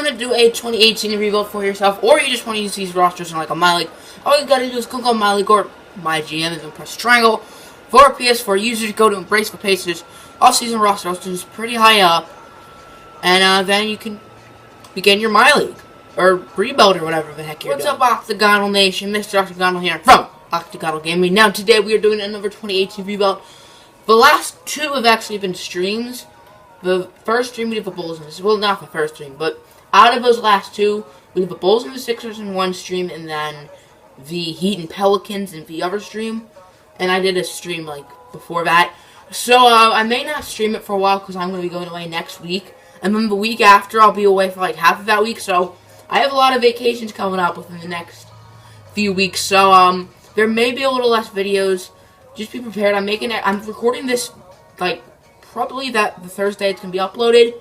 want to do a 2018 rebuild for yourself, or you just want to use these rosters in like a My League, all you gotta do is click on My League or My GM and press triangle. For PS4 users, go to Embrace for Pacers. Off-season roster is pretty high up, and then you can begin your My League or rebuild or whatever the heck you're doing. What's up, Octagonal Nation? Mr. Octagonal here from Octagonal Gaming. Now today we are doing another 2018 rebuild. The last two have actually been streams. The first stream we did the Bulls and the, well, not the first stream, but out of those last two, we did the Bulls and the Sixers in one stream, and then the Heat and Pelicans in the other stream. And I did a stream like before that. So I may not stream it for a while because I'm going to be going away next week. And then the week after, I'll be away for like half of that week. So I have a lot of vacations coming up within the next few weeks. So there may be a little less videos. Just be prepared. I'm recording this like probably the Thursday it's going to be uploaded.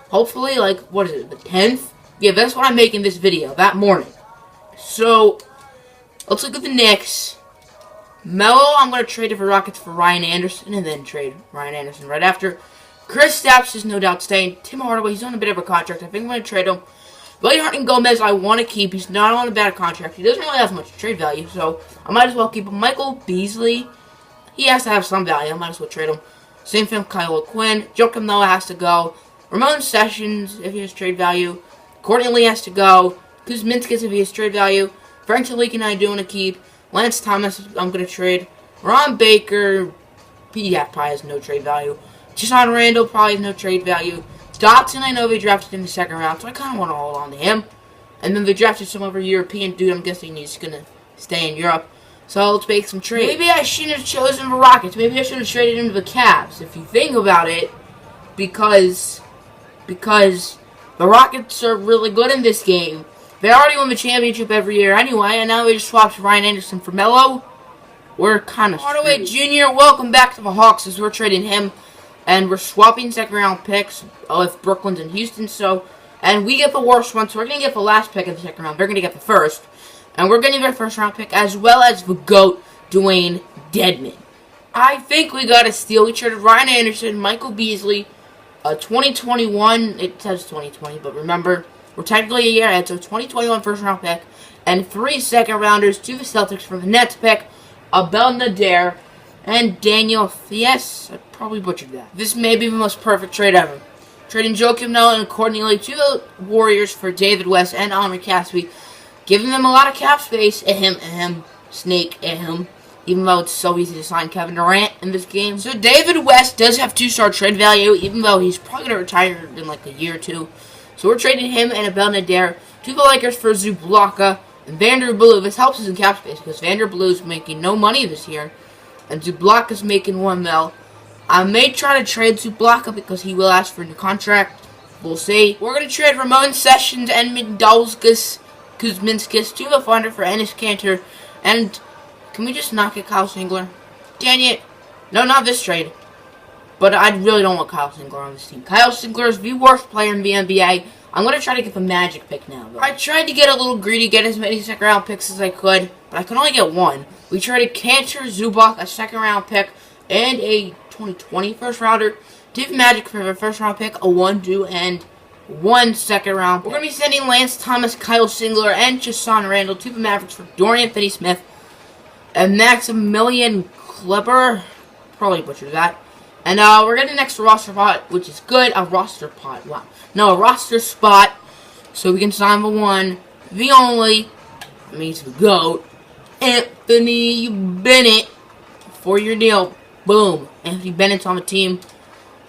Hopefully, like, what is it, the 10th? Yeah, that's when I'm making this video, that morning. So, let's look at the Knicks. Melo, I'm going to trade it for Rockets for Ryan Anderson, and then trade Ryan Anderson right after. Chris Stapps is no doubt staying. Tim Hardaway, he's on a bit of a contract. I think I'm going to trade him. Willie Hart and Gomez, I want to keep. He's not on a bad contract. He doesn't really have much trade value, so I might as well keep him. Michael Beasley, he has to have some value. I might as well trade him. Same thing with Kyle Quinn. Joakim Noah has to go. Ramon Sessions, if he has trade value. Courtney Lee has to go. Kuzminskis, if he has trade value. Frank Talik I do want to keep. Lance Thomas, I'm going to trade. Ron Baker, he probably has no trade value. Jason Randall probably has no trade value. Dotson, I know they drafted in the second round, so I kind of want to hold on to him. And then they drafted some other European dude. I'm guessing he's going to stay in Europe. So let's make some trades. Maybe I shouldn't have chosen the Rockets. Maybe I should have traded into the Cavs. If you think about it, because the Rockets are really good in this game. They already win the championship every year anyway, and now they just swapped Ryan Anderson for Melo. We're kind of Hardaway Jr., welcome back to the Hawks as we're trading him. And we're swapping second-round picks with Brooklyn and Houston. And we get the worst one, so we're going to get the last pick of the second round. They're going to get the first. And we're getting their first-round pick, as well as the GOAT, Dwayne Dedmon. I think we got a steal. We traded Ryan Anderson, Michael Beasley, 2021. It says 2020, but remember, we're technically a year ahead, so 2021 first-round pick, and 3 second-rounders to the Celtics for the Nets pick, Abel Nader, and Daniel Theis. I probably butchered that. This may be the most perfect trade ever. Trading Joakim Noah and Courtney Lee to the Warriors for David West and Omri Caspi, giving them a lot of cap space. Snake, even though it's so easy to sign Kevin Durant in this game. So David West does have 2-star trade value, even though he's probably going to retire in like a year or two. So we're trading him and Abel Nader to the Lakers for Zublaka and Vanderbilt. This helps us in cap space because Vanderbilt is making no money this year, and Zublaka's making $1 million. I may try to trade Zublaka because he will ask for a new contract. We'll see. We're going to trade Ramon Sessions and Mindalskis Kuzminskis to the Thunder for Enes Kanter. And can we just not get Kyle Singler? Dang it. No, not this trade. But I really don't want Kyle Singler on this team. Kyle Singler is the worst player in the NBA. I'm going to try to get the Magic pick now, though. I tried to get a little greedy, get as many second-round picks as I could, but I could only get one. We traded Kanter, Zubac, a second-round pick, and a 2020 first-rounder to the Magic for their first-round pick, a 1, 2, and 1 second-round pick. We're going to be sending Lance Thomas, Kyle Singler, and Jason Randall to the Mavericks for Dorian Finney-Smith and Maximilian Kleber. Probably butchered that. And we're getting the next roster spot, which is good. A roster pot. Wow. No, a roster spot. So we can sign the one, the only, that means the GOAT, Anthony Bennett, 4-year deal. Boom. Anthony Bennett's on the team.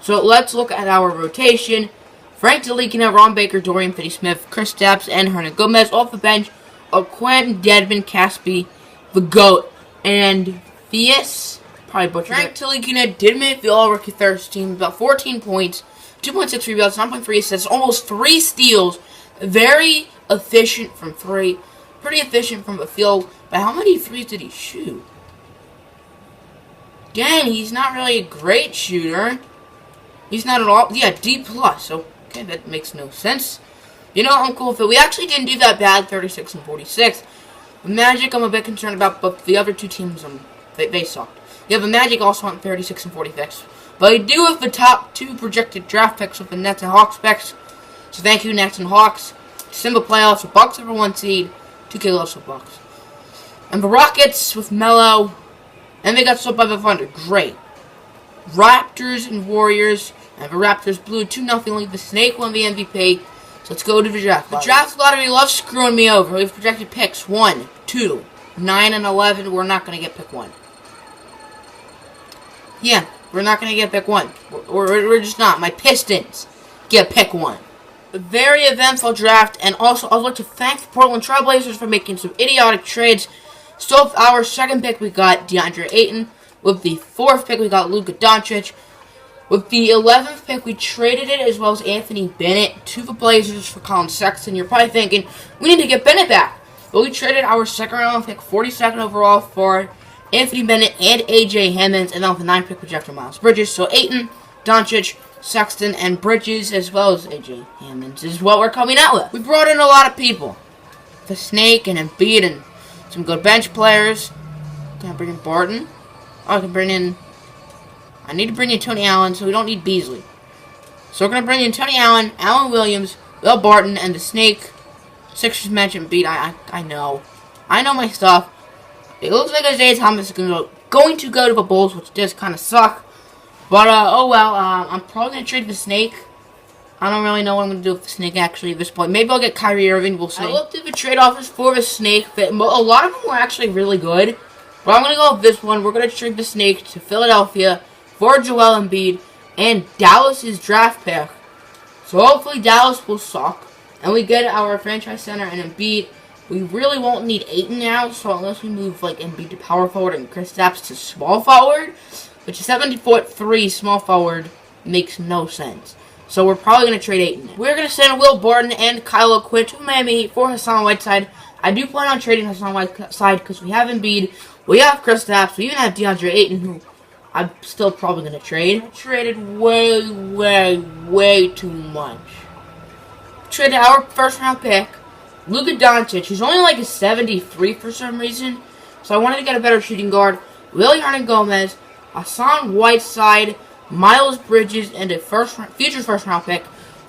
So let's look at our rotation. Frank Talik, Ron Baker, Dorian Finney-Smith, Chris Stapps, and Hernan Gomez off the bench. Quentin Dedmon, Caspi, the GOAT, and Theis. Probably butchered Frank Talikina did make the all-rookie third team, about 14 points, 2.6 rebounds, 9.3 assists, almost 3 steals. Very efficient from 3. Pretty efficient from the field. But how many threes did he shoot? Dang, he's not really a great shooter. He's not at all. Yeah, D+. Okay, that makes no sense. You know, I'm cool with it. We actually didn't do that bad, 36 and 46. The Magic, I'm a bit concerned about, but the other two teams, they sucked. Yeah, the Magic also went 36 and 46. But I do have the top 2 projected draft picks with the Nets and Hawks picks. So thank you, Nets and Hawks. Simple playoffs. The Bucks are 1 seed. 2K loves the Bucks. And the Rockets with Melo. And they got swept by the Thunder. Great. Raptors and Warriors. And the Raptors blew 2-0 lead. The Snake won the MVP. So let's go to the draft. The draft lottery loves screwing me over. We've projected picks 1, 2, 9, and 11. We're not going to get pick 1. Yeah, we're not going to get pick 1. We're just not. My Pistons get pick 1. A very eventful draft. And also, I'd like to thank the Portland Trail Blazers for making some idiotic trades. So with our second pick, we got DeAndre Ayton. With the 4th pick, we got Luka Doncic. With the 11th pick, we traded it as well as Anthony Bennett to the Blazers for Colin Sexton. You're probably thinking, we need to get Bennett back. But we traded our second round pick, 42nd overall, for Anthony Bennett and A.J. Hammons. And then with the 9th pick, we drafted Miles Bridges. So Ayton, Doncic, Sexton, and Bridges, as well as A.J. Hammons, is what we're coming out with. We brought in a lot of people. The Snake and Embiid and some good bench players. Can I bring in Barton? Oh, I can bring in... I need to bring in Tony Allen, so we don't need Beasley. So we're going to bring in Tony Allen, Allen Williams, Will Barton, and the Snake. Sixers mentioned beat. I know. I know my stuff. It looks like Isaiah Thomas is going to go to the Bulls, which does kind of suck. But, oh well. I'm probably going to trade the Snake. I don't really know what I'm going to do with the Snake, actually, at this point. Maybe I'll get Kyrie Irving. We'll see. I looked at the trade offers for the Snake. A lot of them were actually really good. But I'm going to go with this one. We're going to trade the Snake to Philadelphia for Joel Embiid and Dallas's draft pick. So hopefully Dallas will suck. And we get our franchise center and Embiid. We really won't need Ayton now. So unless we move like Embiid to power forward and Kristaps to small forward, which is 7'3" small forward makes no sense. So we're probably going to trade Ayton. We're going to send Will Barton and Kyle O'Quinn to Miami for Hassan Whiteside. I do plan on trading Hassan Whiteside because we have Embiid, we have Kristaps, we even have DeAndre Ayton, who I'm still probably going to trade. I traded way too much. Traded our first round pick, Luka Doncic, who's only like a 73 for some reason. So I wanted to get a better shooting guard. Willie Hernangomez, Hassan Whiteside, Miles Bridges, and a future first round pick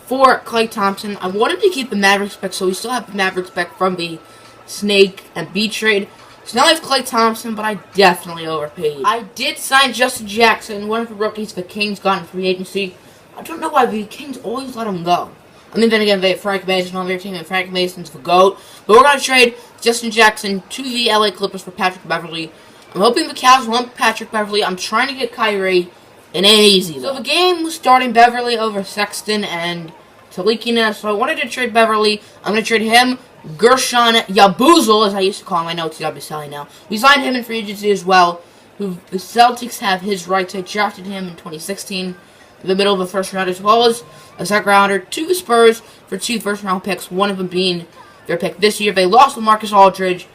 for Klay Thompson. I wanted to keep the Mavericks pick, so we still have the Mavericks pick from the Snake and B trade. So now I have Klay Thompson, but I definitely overpaid. I did sign Justin Jackson, one of the rookies the Kings got in free agency. I don't know why the Kings always let him go. I mean, then again, they have Frank Mason on their team, and Frank Mason's the GOAT. But we're going to trade Justin Jackson to the LA Clippers for Patrick Beverley. I'm hoping the Cavs want Patrick Beverley. I'm trying to get Kyrie. It ain't easy, though. So the game was starting Beverley over Sexton and Talikina. So I wanted to trade Beverley. I'm going to trade him. Gershon Yabuzele, as I used to call him. I know it's Yabusele now. We signed him in free agency as well. The Celtics have his rights. I drafted him in 2016 in the middle of the first round, as well as a second rounder to the Spurs for 2 first round picks, one of them being their pick this year. They lost LaMarcus Aldridge.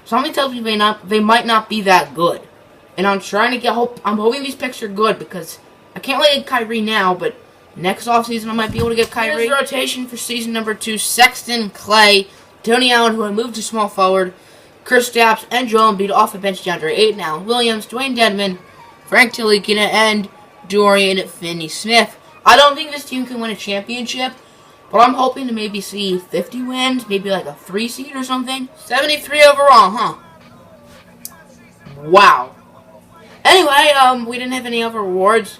Something tells me they might not be that good. And I'm trying to I'm hoping these picks are good because I can't let Kyrie now, but next offseason I might be able to get Kyrie. Here's the rotation for season number 2. Sexton, Klay, Tony Allen, who I moved to small forward, Kristaps, and Joel Embiid off the bench, DeAndre Ayton, Allen Williams, Dwayne Dedmon, Frank Talikina, and Dorian Finney-Smith. I don't think this team can win a championship, but I'm hoping to maybe see 50 wins, maybe like a 3 seed or something. 73 overall, huh? Wow. Anyway, we didn't have any other awards.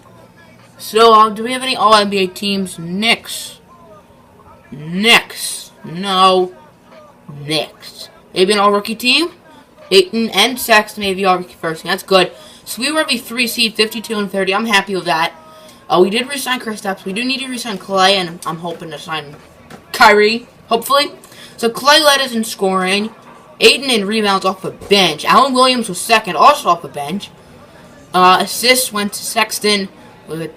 So, do we have any All-NBA teams? Knicks. No. Knicks. Maybe an All-Rookie team? Ayton and Sexton, maybe All-Rookie first team. That's good. So, we were the 3 seed, 52 and 30. I'm happy with that. We did re-sign Kristaps. We do need to re-sign Klay, and I'm hoping to sign Kyrie, hopefully. So, Klay led us in scoring. Ayton in rebounds off the bench. Allen Williams was second, also off the bench. Assists went to Sexton.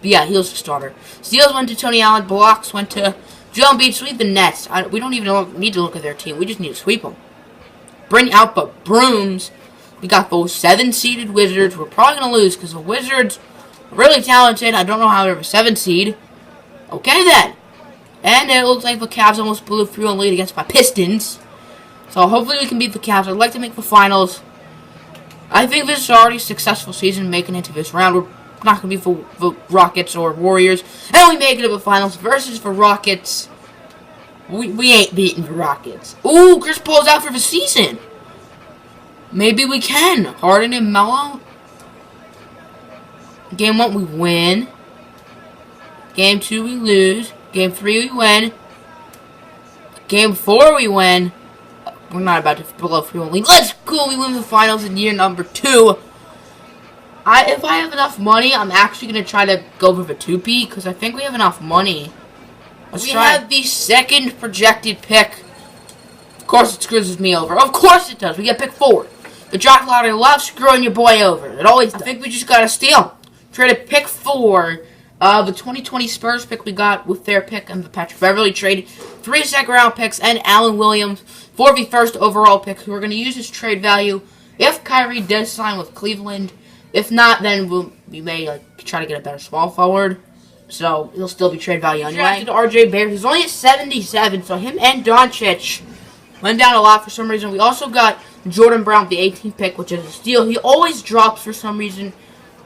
Yeah, he was the starter. Steals went to Tony Allen. Blocks went to Joel Embiid. Sweep the Nets. We don't even need to look at their team. We just need to sweep them. Bring out the brooms. We got those 7-seeded Wizards. We're probably going to lose because the Wizards are really talented. I don't know how they're a 7 seed. Okay, then. And it looks like the Cavs almost blew through a lead against my Pistons. So hopefully we can beat the Cavs. I'd like to make the finals. I think this is already a successful season making it to this round. We're not going to be for the Rockets or Warriors. And we make it to the finals versus the Rockets. We ain't beating the Rockets. Ooh, Chris Paul's out for the season. Maybe we can. Harden and Melo. Game 1, we win. Game 2, we lose. Game 3, we win. Game 4, we win. We're not about to blow 3-1 lead. Let's go. We win the finals in year number 2. If I have enough money, I'm actually going to try to go for the 2P because I think we have enough money. We have the second projected pick. Of course it screws me over. Of course it does. We get pick 4. The draft lottery loves screwing your boy over. It always does. I think we just got to steal. Traded pick 4. The 2020 Spurs pick we got with their pick and the Patrick Beverly trade. 3 second-round picks and Allen Williams for the first overall pick. We're going to use this trade value if Kyrie does sign with Cleveland. If not, then we may try to get a better small forward. So, he'll still be trade value anyway. RJ Barrett, he's only at 77, so him and Doncic went down a lot for some reason. We also got Jordan Brown, the 18th pick, which is a steal. He always drops for some reason.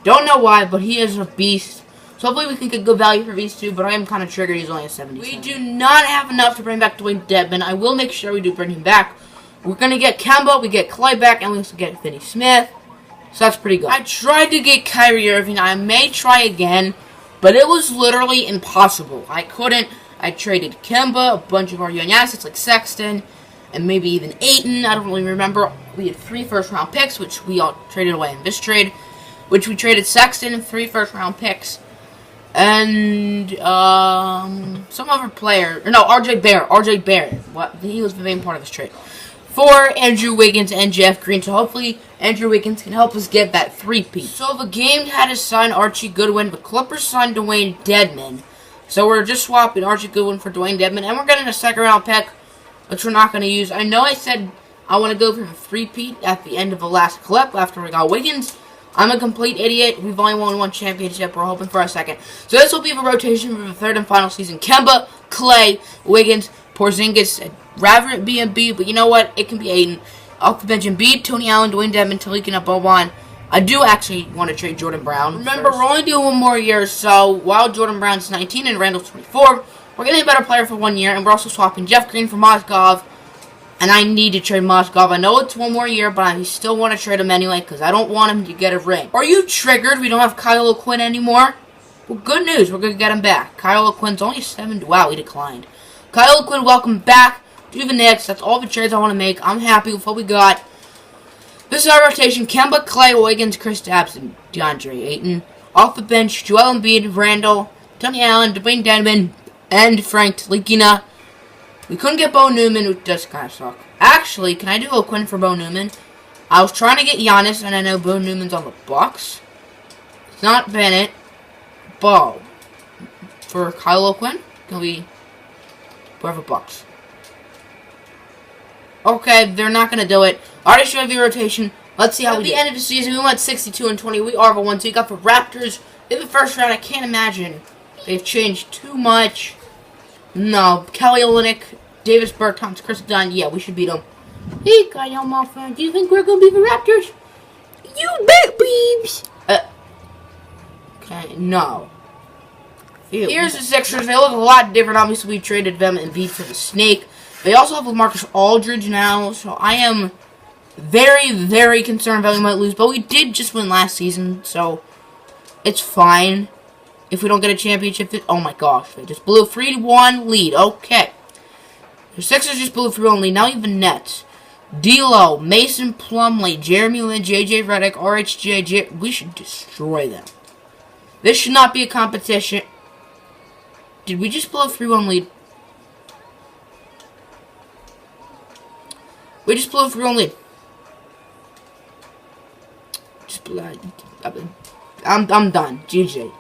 Don't know why, but he is a beast. So hopefully we can get good value for these two, but I am kind of triggered. He's only at 77. We do not have enough to bring back Dwayne Dedmon. I will make sure we do bring him back. We're going to get Kemba, we get Clay back, and we also get Finney Smith. So that's pretty good. I tried to get Kyrie Irving. I may try again, but it was literally impossible. I couldn't. I traded Kemba, a bunch of our young assets like Sexton, and maybe even Ayton. I don't really remember. We had 3 first-round picks, which we all traded away in this trade, which we traded Sexton and 3 first-round picks. And some other player. No, RJ Barrett. What? He was the main part of this trade. For Andrew Wiggins and Jeff Green. So hopefully Andrew Wiggins can help us get that 3-peat. So the game had to sign Archie Goodwin. The Clippers signed Dwayne Dedmon. So we're just swapping Archie Goodwin for Dwayne Dedmon. And we're getting a second-round pick, which we're not going to use. I know I said I want to go for the 3-peat at the end of the last clip after we got Wiggins. I'm a complete idiot. We've only won 1 championship. We're hoping for a second. So this will be the rotation for the 3rd and final season. Kemba, Clay, Wiggins, Porzingis. I'd rather it be Embiid, but you know what? It can be Aiden. Off the bench, Embiid, Tony Allen, Dwayne Dedmon, Talik, and Boban. I do actually want to trade Jordan Brown. Remember, we're only doing 1 more year, so while Jordan Brown's 19 and Randall's 24, we're getting a better player for 1 year, and we're also swapping Jeff Green for Mozgov. And I need to trade Mozgov. I know it's 1 more year, but I still want to trade him anyway because I don't want him to get a ring. Are you triggered? We don't have Kyle O'Quinn anymore? Well, good news. We're going to get him back. Kyle O'Quinn's only 7. Wow, he declined. Kyle O'Quinn, welcome back to the Knicks. That's all the trades I want to make. I'm happy with what we got. This is our rotation. Kemba, Clay, Wiggins, Kristaps, and DeAndre Ayton. Off the bench, Joel Embiid, Randall, Tony Allen, Dwayne Dedmon, and Frank Tlikina. We couldn't get Bo Newman, which does kind of suck. Actually, can I do O'Quinn for Bo Newman? I was trying to get Giannis, and I know Bo Newman's on the Bucks. It's not Bennett. Bo. For Kyle O'Quinn? Can we... Whoever Bucks. Okay, they're not going to do it. Already showed the rotation. Let's see how we do. At the end of the season, we went 62-20. We are the 1-2. Got the Raptors in the first round. I can't imagine they've changed too much. No, Kelly Olynyk, Davis Bertans, Chris Dunn. Yeah, we should beat them. Hey, Kyle, my friend, do you think we're gonna beat the Raptors? You bet, beebs. Okay, no. Ew. Here's the Sixers. They look a lot different. Obviously, we traded them and beat for the Snake. They also have LaMarcus Aldridge now, so I am very, very concerned that we might lose. But we did just win last season, so it's fine. If we don't get a championship, oh my gosh, they just blew a 3-1 lead. Okay. The Sixers just blew a 3-1 lead. Now even Nets. D'Lo, Mason Plumlee, Jeremy Lin, JJ Redick, RHJ. We should destroy them. This should not be a competition. Did we just blow a 3-1 lead? We just blew a 3-1 lead. I'm done. GG.